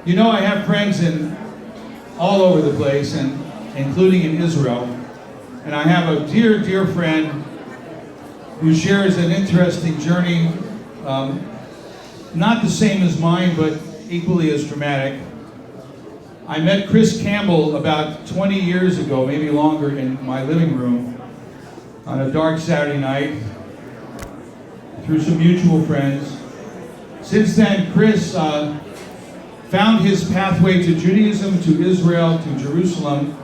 You know, I have friends in all over the place, and including in Israel. And I have a dear, dear friend who shares an interesting journey, not the same as mine, but equally as traumatic. I met Chris Campbell about 20 years ago, maybe longer, in my living room on a dark Saturday night through some mutual friends. Since then, Chris found his pathway to Judaism, to Israel, to Jerusalem,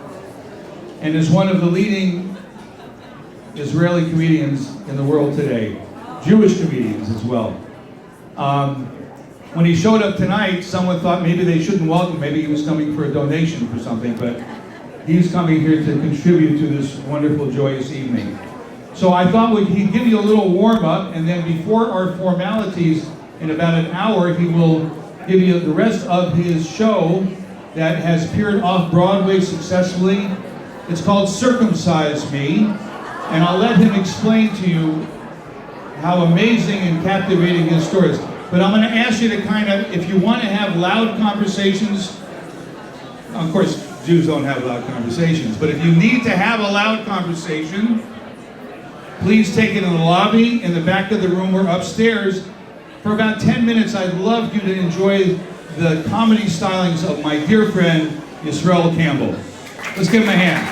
and is one of the leading Israeli comedians in the world today. Jewish comedians as well. When he showed up tonight, someone thought maybe they shouldn't welcome, maybe he was coming for a donation for something, but he's coming here to contribute to this wonderful, joyous evening. So I thought he'd give you a little warm-up, and then before our formalities, in about an hour, he will give you the rest of his show that has appeared off-Broadway successfully. It's called Circumcise Me, and I'll let him explain to you how amazing and captivating his story is. But I'm going to ask you to kind of, if you want to have loud conversations, of course, Jews don't have loud conversations, but if you need to have a loud conversation, please take it in the lobby, in the back of the room, or upstairs. For about 10 minutes, I'd love you to enjoy the comedy stylings of my dear friend, Yisrael Campbell. Let's give him a hand.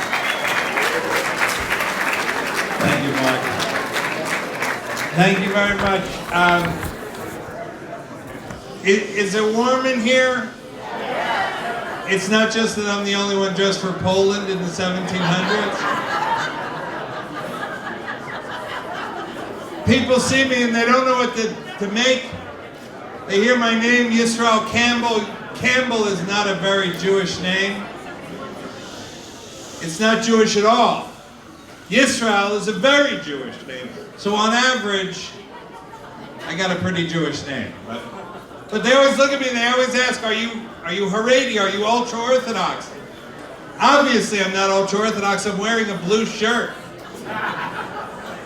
Thank you, Mark. Thank you very much. Is it warm in here? It's not just that I'm the only one dressed for Poland in the 1700s. People see me and they don't know what to make. They hear my name, Yisrael Campbell. Campbell is not a very Jewish name. It's not Jewish at all. Yisrael is a very Jewish name. So on average, I got a pretty Jewish name. But they always look at me and they always ask, are you Haredi? Are you ultra-Orthodox? Obviously I'm not ultra-Orthodox. I'm wearing a blue shirt.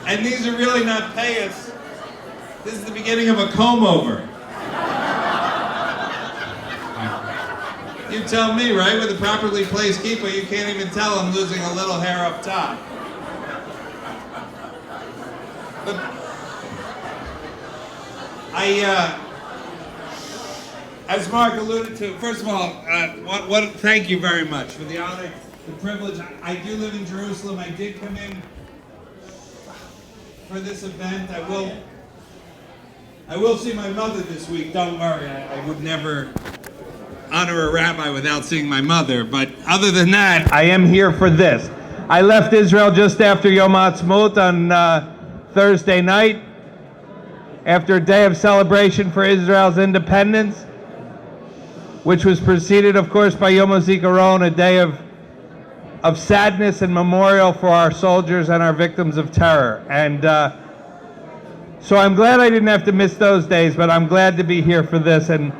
And these are really not payas. This is the beginning of a comb-over. You tell me, right? With a properly placed kippah, you can't even tell I'm losing a little hair up top. But as Mark alluded to, first of all, thank you very much for the honor, the privilege. I do live in Jerusalem. I did come in for this event. I will see my mother this week. Don't worry, I would never honor a rabbi without seeing my mother. But other than that, I am here for this. I left Israel just after Yom Ha'atzmaut on Thursday night, after a day of celebration for Israel's independence, which was preceded, of course, by Yom HaZikaron, a day of sadness and memorial for our soldiers and our victims of terror. And so I'm glad I didn't have to miss those days, but I'm glad to be here for this. And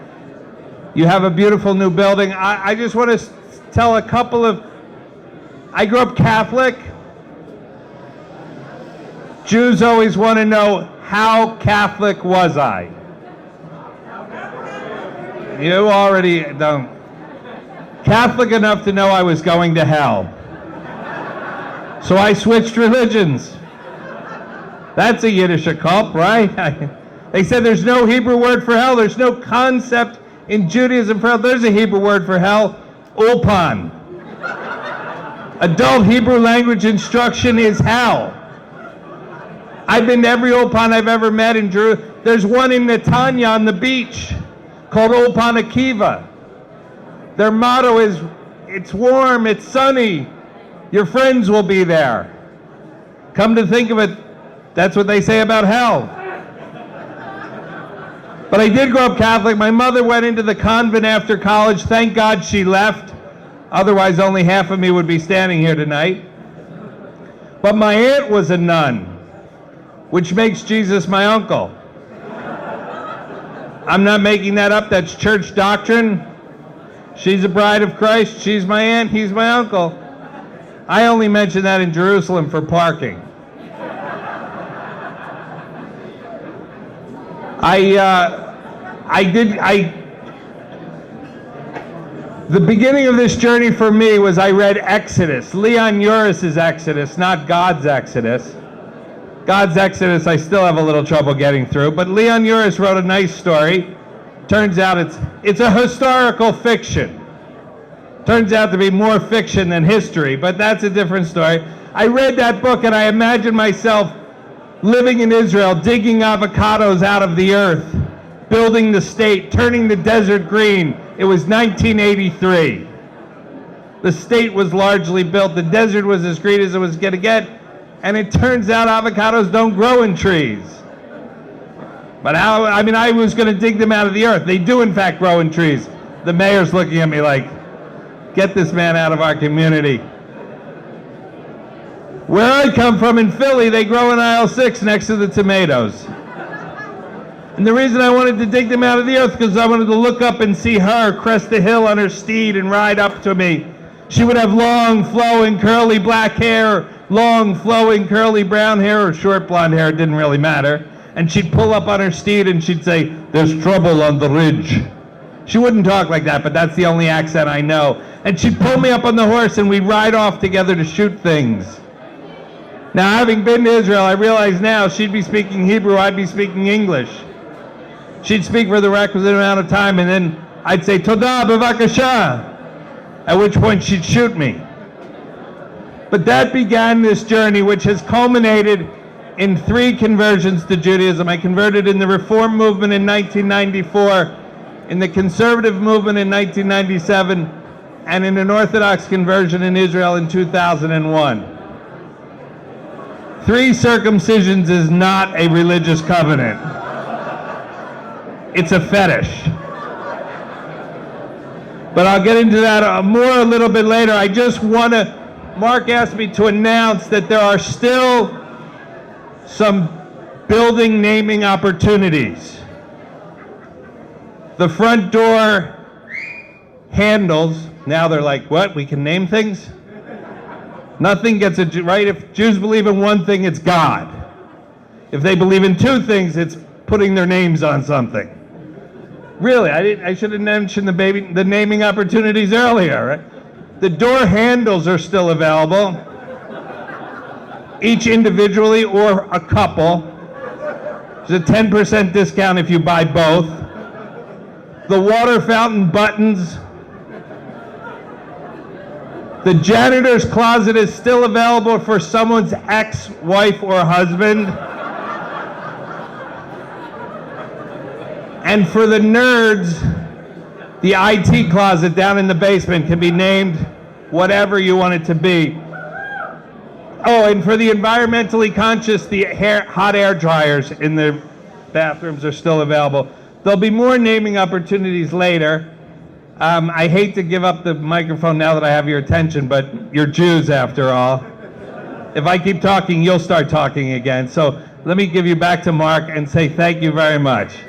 you have a beautiful new building. I just want to tell a couple of, I grew up Catholic. Jews always want to know, how Catholic was I? You already don't. Catholic enough to know I was going to hell. So I switched religions. That's a Yiddish occult, right? They said there's no Hebrew word for hell. There's no concept in Judaism for hell. There's a Hebrew word for hell, ulpan. Adult Hebrew language instruction is hell. I've been to every ulpan I've ever met in Jerusalem. There's one in Netanya on the beach called Ulpan Akiva. Their motto is, it's warm, it's sunny, your friends will be there. Come to think of it, that's what they say about hell. But I did grow up Catholic. My mother went into the convent after college. Thank God she left. Otherwise, only half of me would be standing here tonight. But my aunt was a nun, which makes Jesus my uncle. I'm not making that up. That's church doctrine. She's a bride of Christ. She's my aunt. He's my uncle. I only mention that in Jerusalem for parking. The beginning of this journey for me was I read Exodus, Leon Uris's Exodus, not God's Exodus. God's Exodus I still have a little trouble getting through, but Leon Uris wrote a nice story. Turns out it's a historical fiction. Turns out to be more fiction than history, but that's a different story. I read that book and I imagined myself living in Israel, digging avocados out of the earth, building the state, turning the desert green. It was 1983. The state was largely built. The desert was as green as it was going to get. And it turns out avocados don't grow in trees. But I was going to dig them out of the earth. They do, in fact, grow in trees. The mayor's looking at me like, get this man out of our community. Where I come from in Philly, they grow in aisle 6 next to the tomatoes. And the reason I wanted to dig them out of the earth because I wanted to look up and see her crest the hill on her steed and ride up to me. She would have long, flowing, curly black hair, long, flowing, curly brown hair, or short blonde hair, it didn't really matter. And she'd pull up on her steed and she'd say, "There's trouble on the ridge." She wouldn't talk like that, but that's the only accent I know. And she'd pull me up on the horse and we'd ride off together to shoot things. Now, having been to Israel, I realize now she'd be speaking Hebrew, I'd be speaking English. She'd speak for the requisite amount of time, and then I'd say, "Toda bevakasha," at which point she'd shoot me. But that began this journey, which has culminated in 3 conversions to Judaism. I converted in the Reform movement in 1994, in the Conservative movement in 1997, and in an Orthodox conversion in Israel in 2001. 3 circumcisions is not a religious covenant. It's a fetish. But I'll get into that more a little bit later. I just want to, Mark asked me to announce that there are still some building naming opportunities. The front door handles, now they're like, what, we can name things? Nothing gets a Jew, right? If Jews believe in one thing, it's God. If they believe in 2 things, it's putting their names on something. Really, I should have mentioned the naming opportunities earlier, right? The door handles are still available, each individually or a couple. There's a 10% discount if you buy both. The water fountain buttons. The janitor's closet is still available for someone's ex-wife or husband. And for the nerds, the IT closet down in the basement can be named whatever you want it to be. Oh, and for the environmentally conscious, the hot air dryers in the bathrooms are still available. There'll be more naming opportunities later. I hate to give up the microphone now that I have your attention, but you're Jews after all. If I keep talking, you'll start talking again. So let me give you back to Mark and say thank you very much.